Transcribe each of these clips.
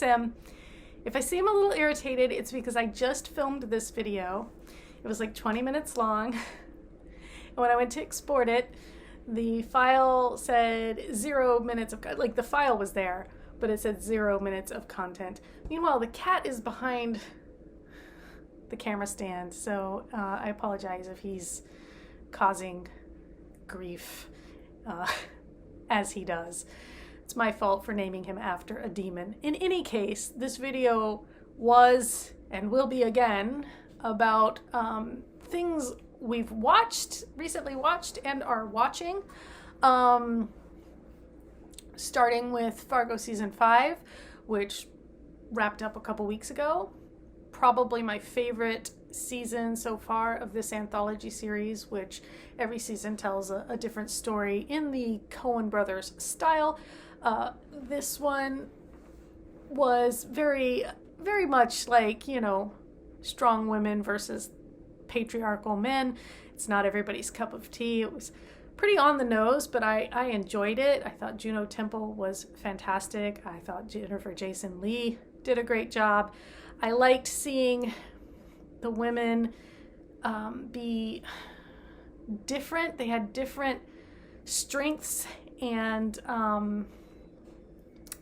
him. If I seem a little irritated, it's because I just filmed this video. It was like 20 minutes long. And when I went to export it, the file said 0 minutes of, like the file was there, but it said 0 minutes of content. Meanwhile, the cat is behind the camera stand, so I apologize if he's causing grief as he does. It's my fault for naming him after a demon. In any case, this video was and will be again about things we've recently watched and are watching. Starting with Fargo season 5, which wrapped up a couple weeks ago. Probably my favorite season so far of this anthology series, which every season tells a different story in the Coen brothers style. This one was very, very much like, strong women versus patriarchal men. It's not everybody's cup of tea. It was pretty on the nose, but I enjoyed it. I thought Juno Temple was fantastic. I thought Jennifer Jason Leigh did a great job. I liked seeing the women be different. They had different strengths and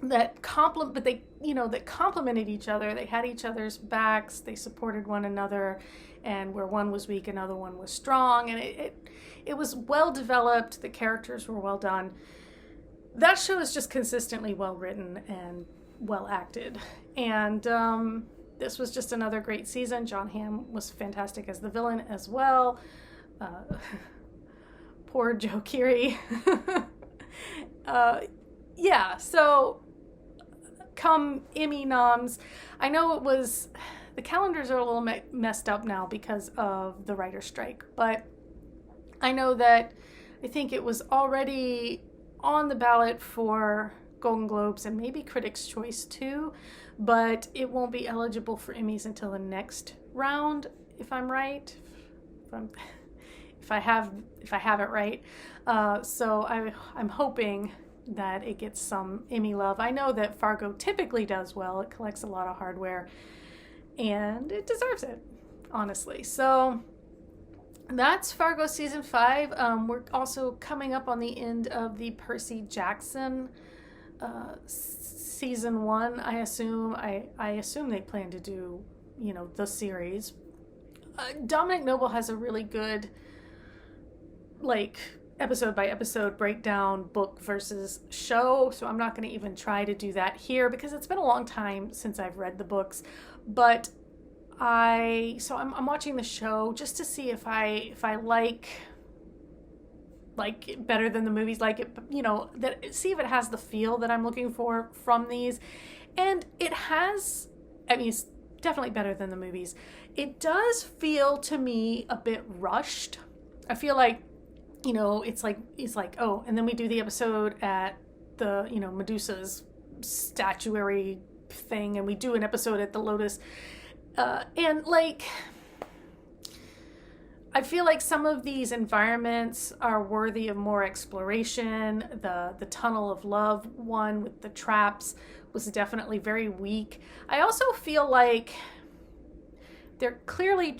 that complemented each other. They had each other's backs. They supported one another, and where one was weak, another one was strong. And it was well developed. The characters were well done. That show is just consistently well written and well acted. And this was just another great season. John Hamm was fantastic as the villain as well. Poor Joe Keery. So come Emmy noms. I know the calendars are a little messed up now because of the writer's strike, but I know that I think it was already on the ballot for Golden Globes and maybe Critics' Choice too, but it won't be eligible for Emmys until the next round, if I'm right. If I have it right. So I'm hoping that it gets some Emmy love. I know that Fargo typically does well. It collects a lot of hardware, and it deserves it, honestly. So that's Fargo season 5. We're also coming up on the end of the Percy Jackson season 1. I assume they plan to do, the series. Dominic Noble has a really good, episode by episode breakdown, book versus show, so I'm not going to even try to do that here because it's been a long time since I've read the books. But I'm watching the show just to see if I like it better than the movies, see if it has the feel that I'm looking for from these. And it has, it's definitely better than the movies. It does feel to me a bit rushed. I feel like, it's like, oh, and then we do the episode at the, Medusa's statuary thing, and we do an episode at the Lotus. I feel like some of these environments are worthy of more exploration. The Tunnel of Love one with the traps was definitely very weak. I also feel like they're clearly,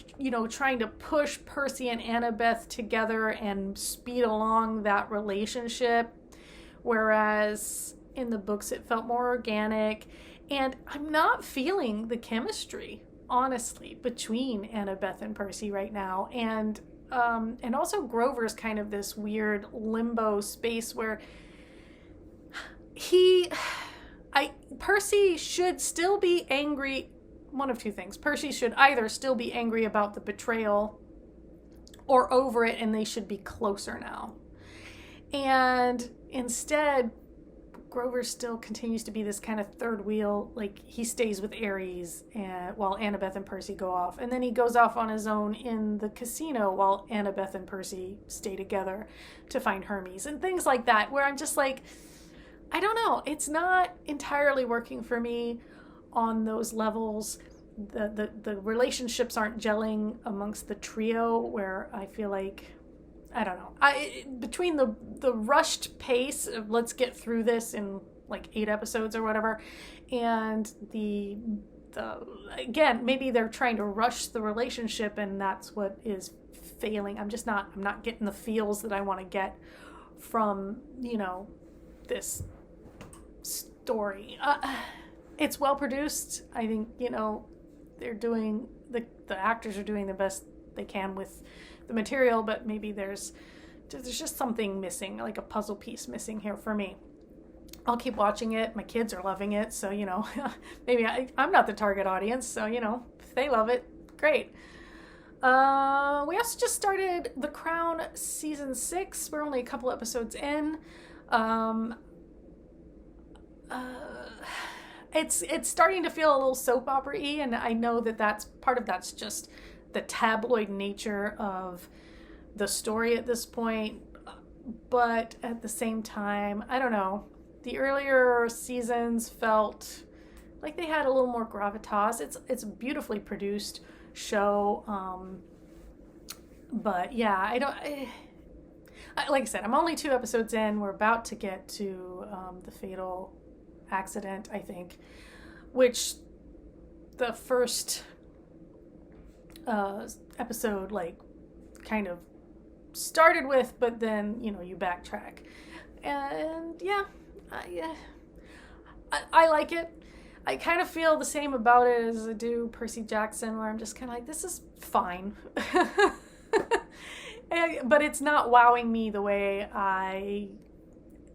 trying to push Percy and Annabeth together and speed along that relationship, whereas in the books it felt more organic. And I'm not feeling the chemistry, honestly, between Annabeth and Percy right now. And also Grover's kind of this weird limbo space where Percy should still be angry. One of two things. Percy should either still be angry about the betrayal or over it, and they should be closer now. And instead, Grover still continues to be this kind of third wheel, he stays with Ares while Annabeth and Percy go off. And then he goes off on his own in the casino while Annabeth and Percy stay together to find Hermes and things like that, where I'm just like, I don't know. It's not entirely working for me on those levels. The relationships aren't gelling amongst the trio, where I feel like, I don't know. Between the rushed pace of let's get through this in like 8 episodes or whatever. And the again, maybe they're trying to rush the relationship, and that's what is failing. I'm not getting the feels that I want to get from, this story. It's well produced. I think, they're doing, the actors are doing the best they can with the material, but maybe there's just something missing, like a puzzle piece missing here for me. I'll keep watching it. My kids are loving it, so, maybe I'm not the target audience, so, if they love it, great. We also just started The Crown Season 6. We're only a couple episodes in. It's starting to feel a little soap opera-y, and I know that's just the tabloid nature of the story at this point. But at the same time, I don't know. The earlier seasons felt like they had a little more gravitas. It's a beautifully produced show. But yeah, like I said, I'm only 2 episodes in. We're about to get to the fatal accident, I think, which the first episode like kind of started with, but then you backtrack, and I like it. I kind of feel the same about it as I do Percy Jackson, where I'm just kind of like, this is fine. But it's not wowing me the way I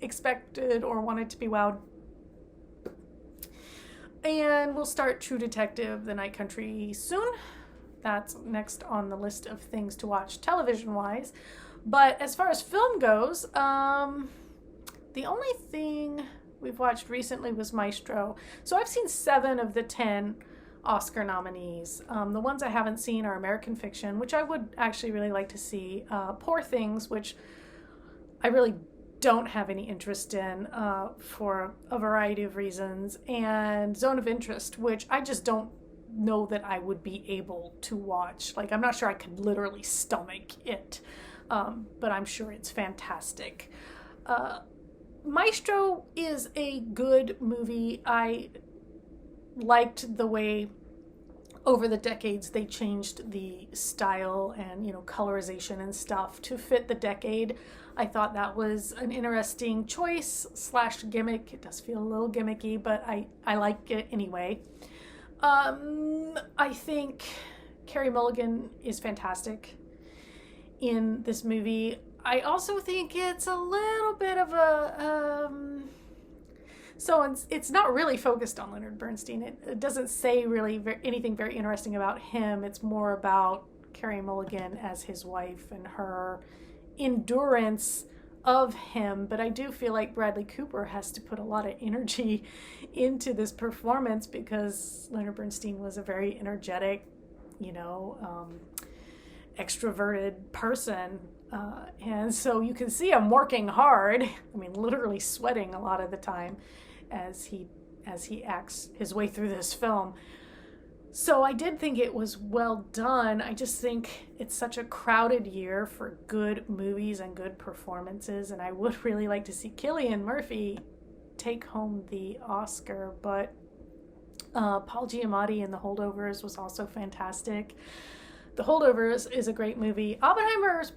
expected or wanted to be wowed. And we'll start True Detective: The Night Country soon. That's next on the list of things to watch television-wise. But as far as film goes, the only thing we've watched recently was Maestro. So I've seen 7 of the 10 Oscar nominees. The ones I haven't seen are American Fiction, which I would actually really like to see, Poor Things, which I really don't have any interest in for a variety of reasons, and Zone of Interest, which I just don't know that I would be able to watch. Like, I'm not sure I could literally stomach it, but I'm sure it's fantastic. Maestro is a good movie. I liked the way over the decades they changed the style and colorization and stuff to fit the decade. I thought that was an interesting choice / gimmick. It does feel a little gimmicky, but I like it anyway. I think Carey Mulligan is fantastic in this movie. I also think it's a little bit of a so it's not really focused on Leonard Bernstein. It doesn't say really anything very interesting about him. It's more about Carey Mulligan as his wife and her endurance of him. But I do feel like Bradley Cooper has to put a lot of energy into this performance, because Leonard Bernstein was a very energetic, extroverted person. And so you can see him working hard. I mean, literally sweating a lot of the time as he acts his way through this film. So I did think it was well done. I just think it's such a crowded year for good movies and good performances, and I would really like to see Cillian Murphy take home the Oscar, but Paul Giamatti in The Holdovers was also fantastic. The Holdovers is a great movie. Oppenheimer's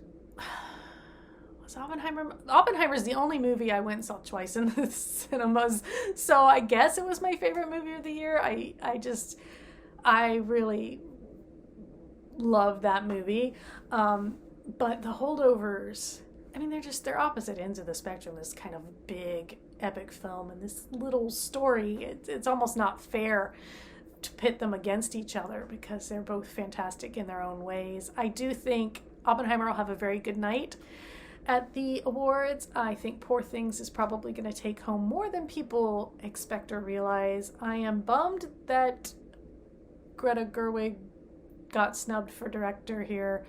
the only movie I went and saw twice in the cinemas, so I guess it was my favorite movie of the year. I really love that movie. But The Holdovers, I mean, they're opposite ends of the spectrum. This kind of big epic film and this little story. It's almost not fair to pit them against each other, because they're both fantastic in their own ways. I do think Oppenheimer will have a very good night at the awards. I think Poor Things is probably going to take home more than people expect or realize. I am bummed that Greta Gerwig got snubbed for director here,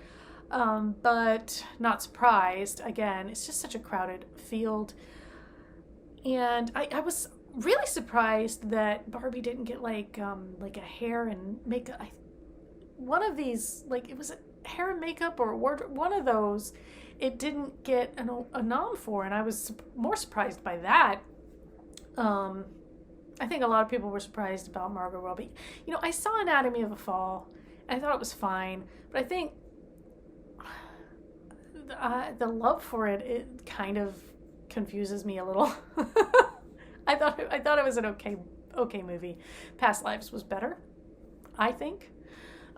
but not surprised. Again, it's just such a crowded field. And I was really surprised that Barbie didn't get like a hair and makeup. One of these, like, it was a hair and makeup or one of those, it didn't get a nom for, and I was more surprised by that. I think a lot of people were surprised about Margot Robbie. I saw Anatomy of a Fall, and I thought it was fine, but I think the love for it kind of confuses me a little. I thought it was an okay movie. Past Lives was better, I think.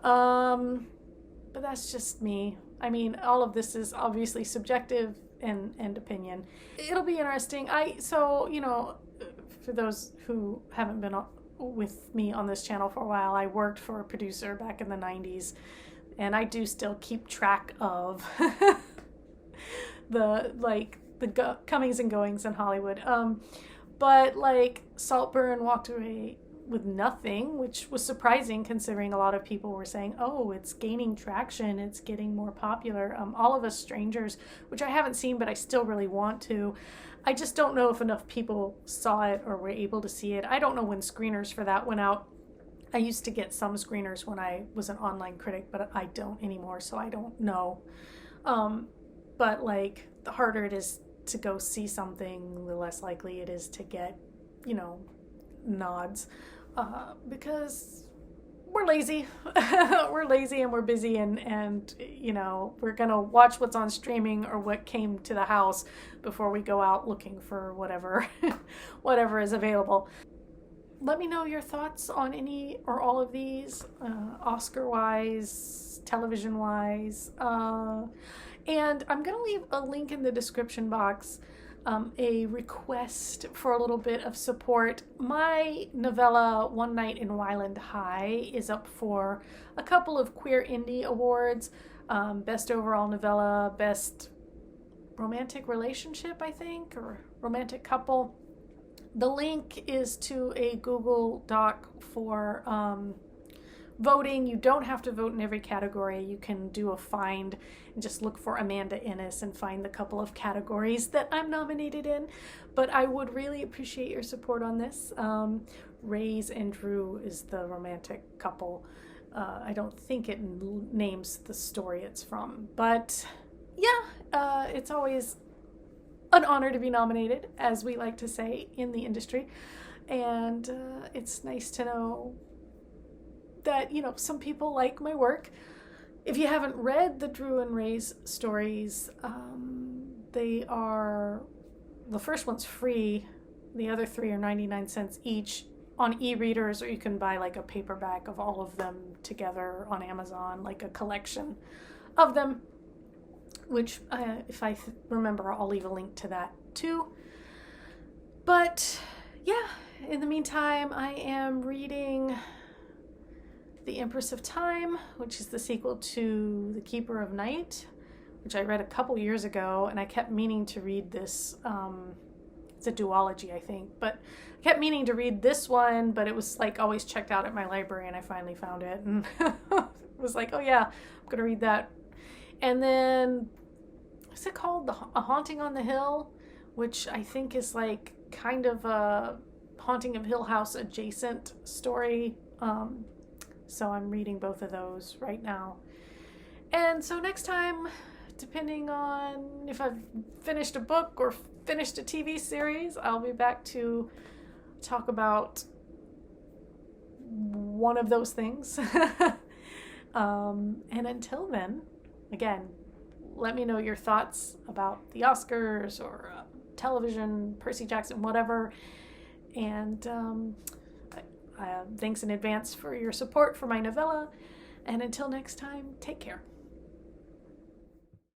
But that's just me. I mean, all of this is obviously subjective and opinion. It'll be interesting. For those who haven't been with me on this channel for a while, I worked for a producer back in the 90s, and I do still keep track of the comings and goings in Hollywood. But Saltburn walked away with nothing, which was surprising considering a lot of people were saying, oh, it's gaining traction, it's getting more popular. All of Us Strangers, which I haven't seen, but I still really want to. I just don't know if enough people saw it or were able to see it. I don't know when screeners for that went out. I used to get some screeners when I was an online critic, but I don't anymore, so I don't know. But the harder it is to go see something, the less likely it is to get, nods. Because we're lazy. We're lazy and we're busy, and we're going to watch what's on streaming or what came to the house before we go out looking for whatever is available. Let me know your thoughts on any or all of these, Oscar-wise, television-wise. And I'm going to leave a link in the description box, a request for a little bit of support. My novella, One Night in Wyland High, is up for a couple of Queer Indie Awards. Best Overall Novella, Best Romantic Relationship, I think, or Romantic Couple. The link is to a Google Doc for voting. You don't have to vote in every category. You can do a find and just look for Amanda Innes and find the couple of categories that I'm nominated in. But I would really appreciate your support on this. Ray's and Drew is the romantic couple. I don't think it names the story it's from. But yeah, it's always an honor to be nominated, as we like to say in the industry. And it's nice to know that, some people like my work. If you haven't read the Drew and Ray's stories, the first one's free. The other 3 are 99 cents each on e-readers, or you can buy a paperback of all of them together on Amazon, like a collection of them, which if I remember, I'll leave a link to that too. But yeah, in the meantime, I am reading The Empress of Time, which is the sequel to The Keeper of Night, which I read a couple years ago, and I kept meaning to read this. It's a duology, I think, but I kept meaning to read this one, but it was always checked out at my library, and I finally found it, and was oh yeah, I'm gonna read that. And then, what's it called? A Haunting on the Hill, which I think is kind of a Haunting of Hill House adjacent story. So I'm reading both of those right now. And so next time, depending on if I've finished a book or finished a TV series, I'll be back to talk about one of those things. And until then, again, let me know your thoughts about the Oscars or television, Percy Jackson, whatever. And thanks in advance for your support for my novella. And until next time, take care.